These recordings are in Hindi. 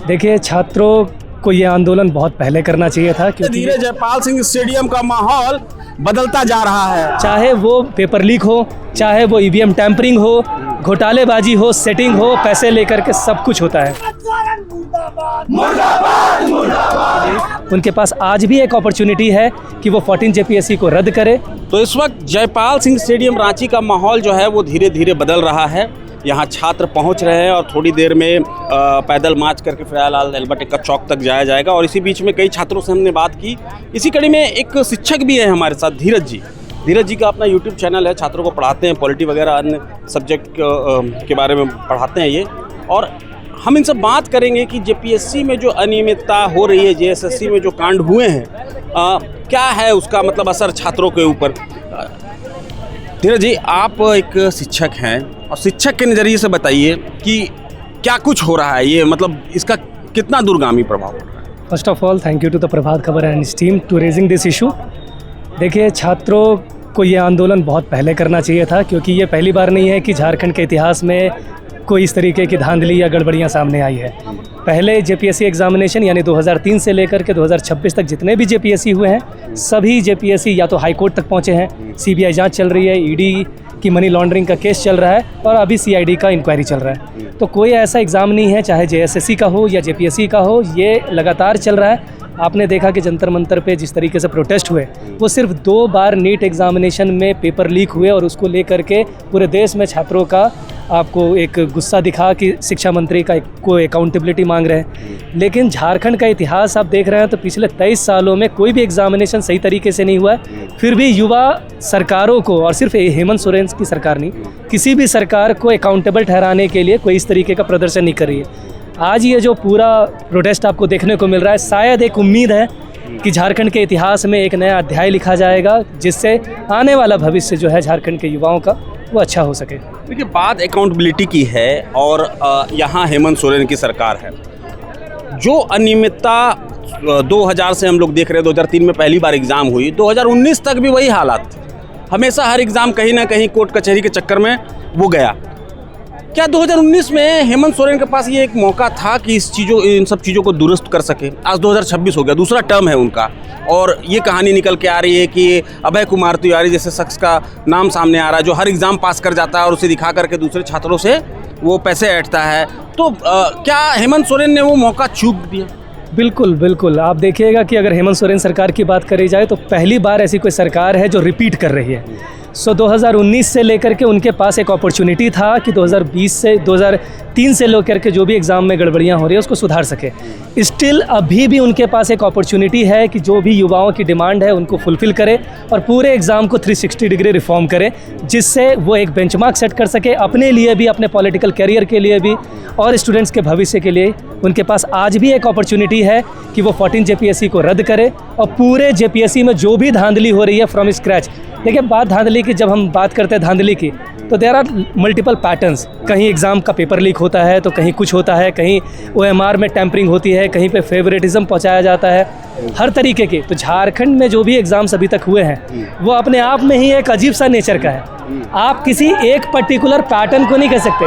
देखिए, छात्रों को ये आंदोलन बहुत पहले करना चाहिए था, क्योंकि धीरे जयपाल सिंह स्टेडियम का माहौल बदलता जा रहा है। चाहे वो पेपर लीक हो, चाहे वो ईवीएम टैंपरिंग हो, घोटालेबाजी हो, सेटिंग हो, पैसे लेकर के सब कुछ होता है। उनके पास आज भी एक अपॉर्चुनिटी है कि वो 14 जेपीएससी को रद्द करे। तो इस वक्त जयपाल सिंह स्टेडियम रांची का माहौल जो है वो धीरे धीरे बदल रहा है। यहाँ छात्र पहुँच रहे हैं और थोड़ी देर में पैदल मार्च करके फिलहाल एल्बर्ट एक्का चौक तक जाया जाएगा। और इसी बीच में कई छात्रों से हमने बात की। इसी कड़ी में एक शिक्षक भी है हमारे साथ, धीरज जी का अपना यूट्यूब चैनल है, छात्रों को पढ़ाते हैं, पॉलिटी वगैरह अन्य सब्जेक्ट के बारे में पढ़ाते हैं ये। और हम इनसे बात करेंगे कि जेपीएससी में जो अनियमितता हो रही है, जेएसएससी में जो कांड हुए हैं, क्या है उसका मतलब असर छात्रों के ऊपर। धीरज जी, आप एक शिक्षक हैं और शिक्षक के नज़रिए से बताइए कि क्या कुछ हो रहा है, ये मतलब इसका कितना दूरगामी प्रभाव पड़ रहा है। First of all, thank you to the Prabhat Khabar and its team to raising this issue. देखिए, छात्रों को ये आंदोलन बहुत पहले करना चाहिए था, क्योंकि ये पहली बार नहीं है कि झारखंड के इतिहास में कोई इस तरीके की धांधली या गड़बड़ियाँ सामने आई है। पहले जेपीएससी एग्जामिनेशन यानी 2003 से लेकर के 2026 तक जितने भी जेपीएससी हुए हैं, सभी जेपीएससी या तो हाई कोर्ट तक पहुँचे हैं। सीबीआई जांच चल रही है, ईडी की मनी लॉन्ड्रिंग का केस चल रहा है और अभी सीआईडी का इंक्वायरी चल रहा है। तो कोई ऐसा एग्ज़ाम नहीं है, चाहे जेएसएससी का हो या जेपीएससी का हो, ये लगातार चल रहा है। आपने देखा कि जंतर मंतर पे जिस तरीके से प्रोटेस्ट हुए, वो सिर्फ 2 बार नीट एग्जामिनेशन में पेपर लीक हुए और उसको लेकर के पूरे देश में छात्रों का आपको एक गुस्सा दिखा कि शिक्षा मंत्री का को अकाउंटेबिलिटी मांग रहे हैं। लेकिन झारखंड का इतिहास आप देख रहे हैं तो पिछले 23 सालों में कोई भी एग्जामिनेशन सही तरीके से नहीं हुआ है। फिर भी युवा सरकारों को, और सिर्फ हेमंत सोरेन की सरकार नहीं, किसी भी सरकार को अकाउंटेबल ठहराने के लिए कोई इस तरीके का प्रदर्शन नहीं कर रही है। आज ये जो पूरा प्रोटेस्ट आपको देखने को मिल रहा है, शायद एक उम्मीद है कि झारखंड के इतिहास में एक नया अध्याय लिखा जाएगा, जिससे आने वाला भविष्य जो है झारखंड के युवाओं का वो अच्छा हो सके। देखिए, बात अकाउंटेबिलिटी की है और यहाँ हेमंत सोरेन की सरकार है। जो अनियमितता 2000 से हम लोग देख रहे हैं, 2003 में पहली बार एग्ज़ाम हुई, 2019 तक भी वही हालात थे। हमेशा हर एग्ज़ाम कहीं ना कहीं कोर्ट कचहरी के चक्कर में वो गया। क्या 2019 में हेमंत सोरेन के पास ये एक मौका था कि इन सब चीज़ों को दुरुस्त कर सके? आज 2026 हो गया, दूसरा टर्म है उनका, और ये कहानी निकल के आ रही है कि अभय कुमार तिवारी जैसे शख्स का नाम सामने आ रहा है, जो हर एग्ज़ाम पास कर जाता है और उसे दिखा करके दूसरे छात्रों से वो पैसे ऐंठता है। तो क्या हेमंत सोरेन ने वो मौका चूक दिया? बिल्कुल बिल्कुल। आप देखिएगा कि अगर हेमंत सोरेन सरकार की बात करी जाए तो पहली बार ऐसी कोई सरकार है जो रिपीट कर रही है। 2019 से लेकर के उनके पास एक अपॉर्चुनिटी था कि 2003 से लेकर के जो भी एग्ज़ाम में गड़बड़ियां हो रही है उसको सुधार सके। स्टिल अभी भी उनके पास एक अपॉर्चुनिटी है कि जो भी युवाओं की डिमांड है उनको फुलफ़िल करे और पूरे एग्ज़ाम को 360 डिग्री रिफॉर्म करे, जिससे वो एक बेंचमार्क सेट कर सके अपने लिए भी, अपने पॉलिटिकल कैरियर के लिए भी और स्टूडेंट्स के भविष्य के लिए। उनके पास आज भी एक अपॉर्चुनिटी है कि वो 14 जेपीएससी को रद्द करे और पूरे जेपीएससी में जो भी धांधली हो रही है फ्रॉम स्क्रैच। देखिए, बात धांधली की, जब हम बात करते हैं धांधली की, तो देयर आर मल्टीपल पैटर्न्स। कहीं एग्ज़ाम का पेपर लीक होता है तो कहीं कुछ होता है, कहीं ओएमआर में टैंपरिंग होती है, कहीं पे फेवरेटिज्म पहुंचाया जाता है, हर तरीके के। तो झारखंड में जो भी एग्ज़ाम्स अभी तक हुए हैं वो अपने आप में ही एक अजीब सा नेचर का है। आप किसी एक पर्टिकुलर पैटर्न को नहीं कह सकते।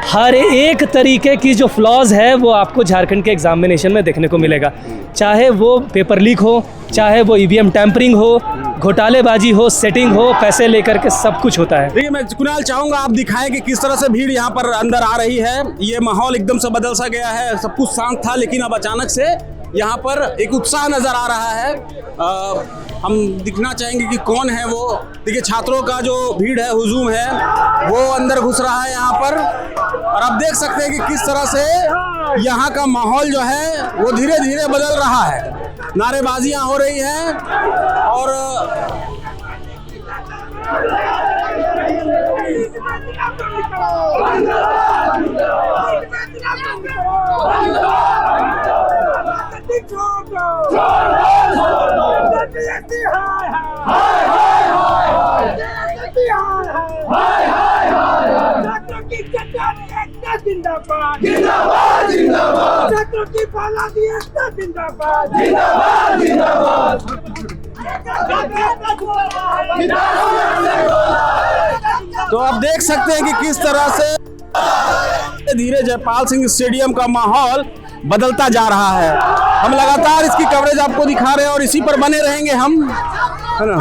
हर एक तरीके की जो फ्लॉज है वो आपको झारखंड के एग्जामिनेशन में देखने को मिलेगा, चाहे वो पेपर लीक हो, चाहे वो ईवीएम टैंपरिंग हो, घोटालेबाजी हो, सेटिंग हो, पैसे लेकर के सब कुछ होता है। देखिए, मैं कुणाल चाहूँगा आप दिखाएं कि किस तरह से भीड़ यहाँ पर अंदर आ रही है। ये माहौल एकदम से बदल सा गया है, सब कुछ शांत था लेकिन अब अचानक से यहाँ पर एक उत्साह नज़र आ रहा है। हम दिखना चाहेंगे कि कौन है वो। देखिए, छात्रों का जो भीड़ है, हुजूम है, वो अंदर घुस रहा है यहाँ पर, और आप देख सकते हैं कि किस तरह से यहाँ का माहौल जो है वो धीरे धीरे बदल रहा है। नारेबाजियाँ हो रही हैं और जिंदाबाद जिंदाबाद जिंदाबाद छात्रों की फौलादी एकता जिंदाबाद जिंदाबाद जिंदाबाद। तो आप देख सकते हैं कि किस तरह से धीरे जयपाल सिंह स्टेडियम का माहौल बदलता जा रहा है। हम लगातार इसकी कवरेज आपको दिखा रहे हैं और इसी पर बने रहेंगे हम, है ना।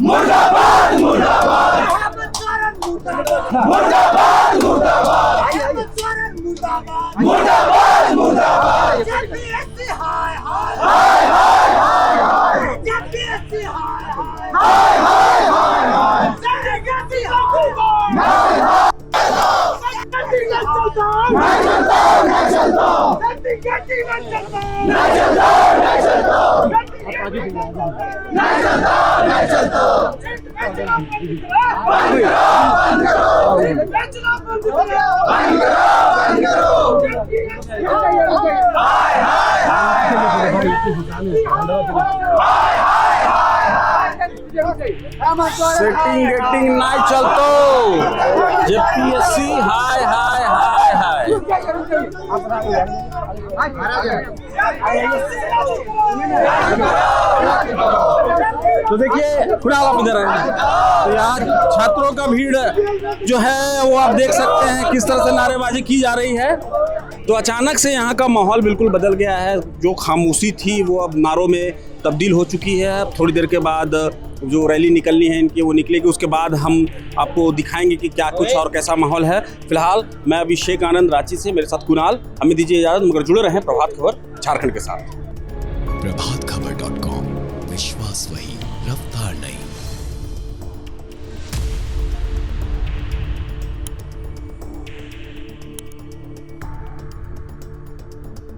मुर्दाबाद मुर्दाबाद मुर्दाबाद मुर्दाबाद मुर्दाबाद जेपीएससी हाय हाय हाय हाय हाय जेपीएससी हाय हाय हाय हाय हाय जेपीएससी हाय हाय मैं चलता मैं चलता जेपीएससी मैं चलता मैं चलता मैं चलता मैं चलता मैं चलता बंद करो बंद करो हाय हाय हाय सेटिंग गेटिंग नहीं चलतो जेपीएससी हाय हाय हाय हाय। तो देखिए कुणाल आप इधर हैं, तो यहाँ छात्रों का भीड़ जो है वो आप देख सकते हैं किस तरह से नारेबाजी की जा रही है। तो अचानक से यहाँ का माहौल बिल्कुल बदल गया है। जो खामोशी थी वो अब नारों में तब्दील हो चुकी है। थोड़ी देर के बाद जो रैली निकलनी है इनकी वो निकलेगी, उसके बाद हम आपको दिखाएंगे कि क्या कुछ और कैसा माहौल है। फिलहाल मैं अभिषेक आनंद रांची से, मेरे साथ कुणाल, हमें दीजिए इजाजत, मगर जुड़े रहें प्रभात खबर झारखंड के साथ। प्रभातखबर.com, विश्वास वही, रफ्तार नहीं।